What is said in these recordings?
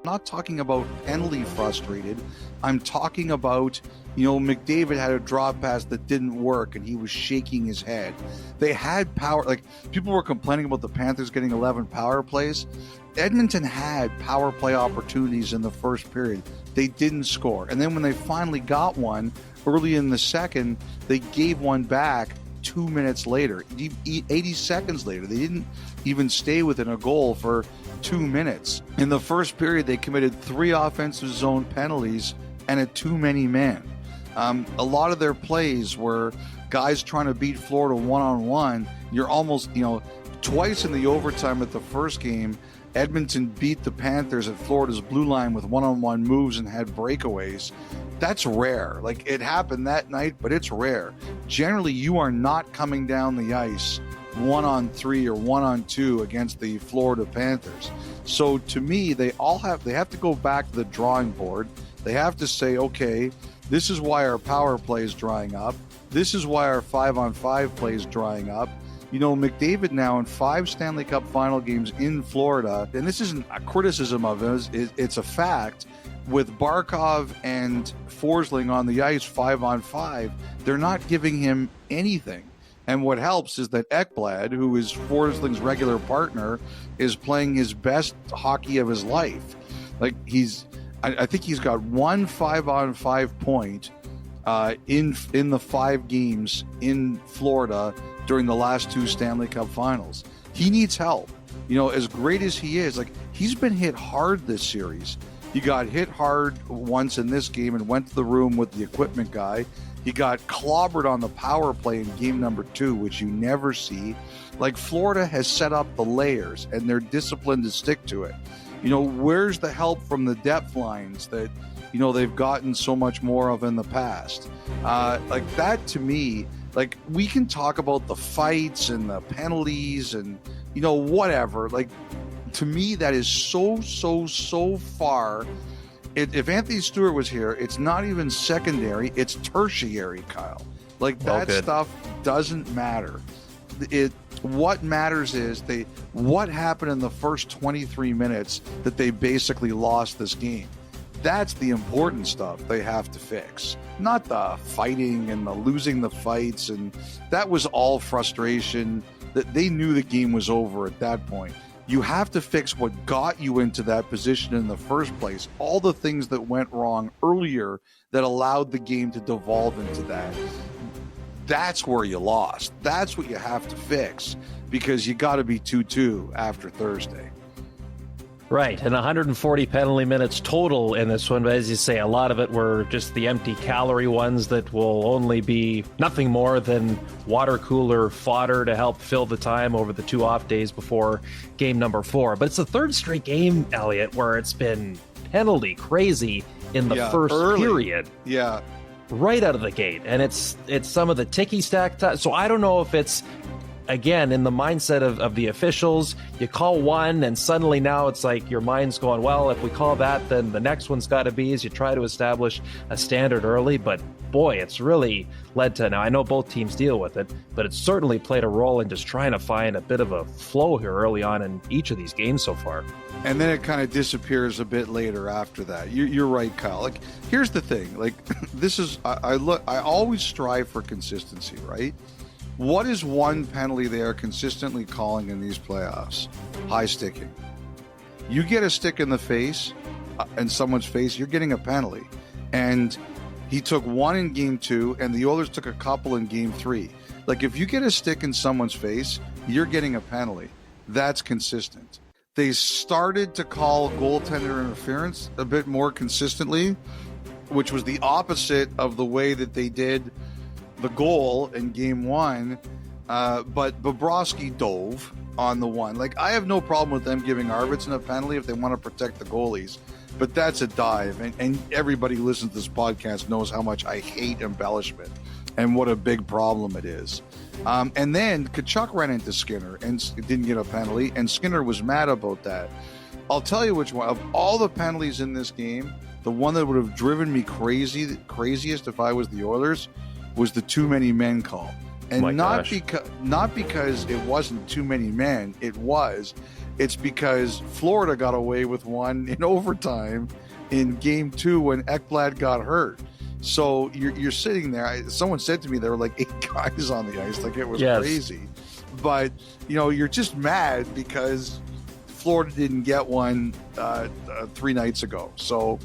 I'm not talking about penalty frustrated. I'm talking about, McDavid had a drop pass that didn't work and he was shaking his head. They had power. Like, people were complaining about the Panthers getting 11 power plays. Edmonton had power play opportunities in the first period. They didn't score. And then when they finally got one early in the second, they gave one back 2 minutes later, 80 seconds later. They didn't even stay within a goal for 2 minutes. In the first period, they committed 3 offensive zone penalties and a too many men. A lot of their plays were guys trying to beat Florida one-on-one. You're almost, twice in the overtime at the first game, Edmonton beat the Panthers at Florida's blue line with one-on-one moves and had breakaways. That's rare. Like, it happened that night, but it's rare. Generally, you are not coming down the ice 1-on-3 or 1-on-2 against the Florida Panthers. So to me, they have to go back to the drawing board. They have to say, okay, this is why our power play is drying up. This is why our 5-on-5 play is drying up. McDavid now in 5 Stanley Cup final games in Florida, and this isn't a criticism of it, it's a fact, with Barkov and Forsling on the ice 5-on-5, they're not giving him anything. And what helps is that Ekblad, who is Forsling's regular partner, is playing his best hockey of his life. Like, I think he's got 1 5-on-5 point in the 5 games in Florida during the last 2 Stanley Cup finals. He needs help. As great as he is, like, he's been hit hard this series. He got hit hard once in this game and went to the room with the equipment guy. He got clobbered on the power play in game number 2, which you never see. Like, Florida has set up the layers and they're disciplined to stick to it. Where's the help from the depth lines that, they've gotten so much more of in the past? Like, that to me, like, we can talk about the fights and the penalties and, whatever. Like, to me, that is so far. If Anthony Stewart was here, it's not even secondary, it's tertiary, Kyle. Like, that stuff doesn't matter. What matters is what happened in the first 23 minutes that they basically lost this game. That's the important stuff they have to fix, not the fighting and the losing the fights. And that was all frustration. That they knew the game was over at that point. You have to fix what got you into that position in the first place. All the things that went wrong earlier that allowed the game to devolve into that. That's where you lost. That's what you have to fix, because you got to be 2-2 after Thursday. Right, and 140 penalty minutes total in this one, but as you say, a lot of it were just the empty calorie ones that will only be nothing more than water cooler fodder to help fill the time over the 2 off days before game number 4. But it's the 3rd straight game, Elliot, where it's been penalty crazy in the first period. Yeah. Right out of the gate, and it's some of the ticky stack time. So I don't know if it's, again, in the mindset of the officials, you call one and suddenly now it's like your mind's going, well, if we call that, then the next one's got to be, as you try to establish a standard early. But boy, it's really led to, now I know both teams deal with it, but it's certainly played a role in just trying to find a bit of a flow here early on in each of these games so far. And then it kind of disappears a bit later after that. You're right, Kyle. Like, here's the thing. Like, this is, I always strive for consistency, right? What is one penalty they are consistently calling in these playoffs? High sticking. You get a stick in the face, in someone's face, you're getting a penalty. And he took one in game 2, and the Oilers took a couple in game 3. Like, if you get a stick in someone's face, you're getting a penalty. That's consistent. They started to call goaltender interference a bit more consistently, which was the opposite of the way that they did the goal in game 1, but Bobrovsky dove on the one. Like, I have no problem with them giving Arvidsson a penalty if they want to protect the goalies, but that's a dive, and everybody who listens to this podcast knows how much I hate embellishment and what a big problem it is. And then Tkachuk ran into Skinner and didn't get a penalty, and Skinner was mad about that. I'll tell you which one, of all the penalties in this game, the one that would have driven me craziest if I was the Oilers was the too many men call. And not because it wasn't too many men, it was It's because Florida got away with one in overtime in game 2 when Ekblad got hurt. So you're sitting there. Someone said to me there were like 8 guys on the ice. Like, it was crazy. But, you're just mad because Florida didn't get one 3 nights ago. So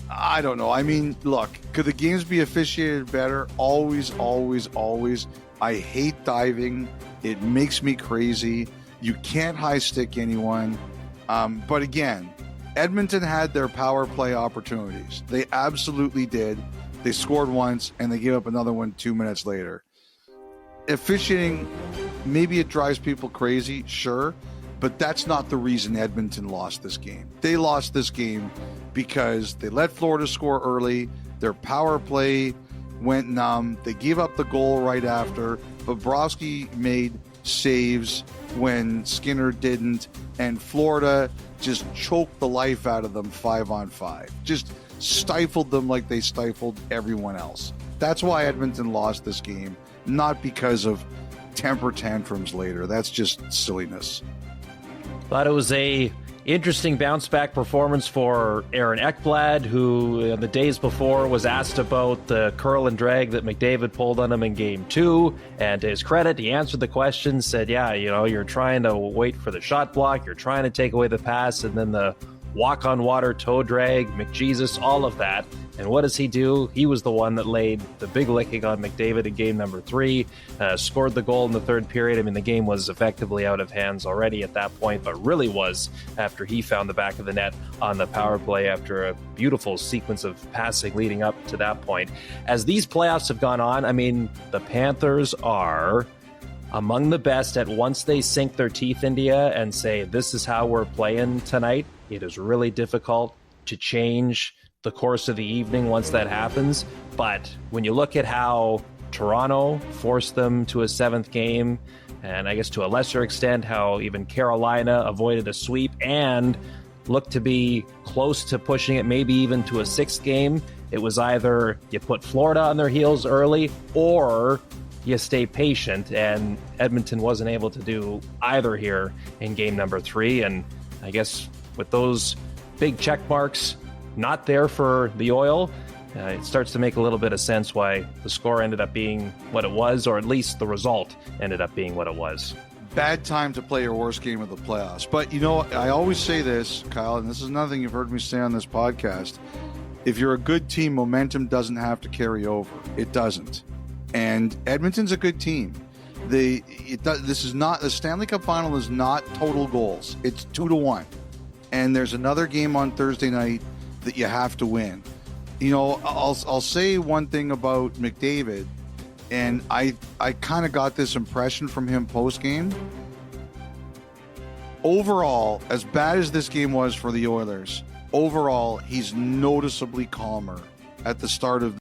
I don't know. I mean, look, could the games be officiated better? Always, always, always. I hate diving. It makes me crazy. You can't high stick anyone. But again, Edmonton had their power play opportunities. They absolutely did. They scored once and they gave up another one 2 minutes later. Officiating, maybe it drives people crazy, sure, but that's not the reason Edmonton lost this game. They lost this game because they let Florida score early. Their power play went numb. They gave up the goal right after. Bobrovsky made saves when Skinner didn't, and Florida just choked the life out of them 5-on-5. Just stifled them like they stifled everyone else. That's why Edmonton lost this game, not because of temper tantrums later. That's just silliness. Thought it was a interesting bounce back performance for Aaron Ekblad, who in the days before was asked about the curl and drag that McDavid pulled on him in game 2. And to his credit, he answered the question, said, yeah, you're trying to wait for the shot block, you're trying to take away the pass, and then the walk on water, toe drag, McJesus, all of that. And what does he do? He was the one that laid the big licking on McDavid in game number 3, scored the goal in the third period. I mean, the game was effectively out of hands already at that point, but really was after he found the back of the net on the power play after a beautiful sequence of passing leading up to that point. As these playoffs have gone on, I mean, the Panthers are among the best at once they sink their teeth into you and say, this is how we're playing tonight. It is really difficult to change the course of the evening once that happens. But when you look at how Toronto forced them to a 7th game, and I guess to a lesser extent how even Carolina avoided a sweep and looked to be close to pushing it maybe even to a 6th game, it was either you put Florida on their heels early or you stay patient, and Edmonton wasn't able to do either here in game number 3. And I guess with those big check marks not there for the Oil, it starts to make a little bit of sense why the score ended up being what it was, or at least the result ended up being what it was. Bad time to play your worst game of the playoffs. But, I always say this, Kyle, and this is another thing you've heard me say on this podcast. If you're a good team, momentum doesn't have to carry over. It doesn't. And Edmonton's a good team. This is not, the Stanley Cup final is not total goals. It's 2-1. And there's another game on Thursday night that you have to win. I'll say one thing about McDavid, and I kind of got this impression from him post-game. Overall, as bad as this game was for the Oilers, overall, he's noticeably calmer at the start of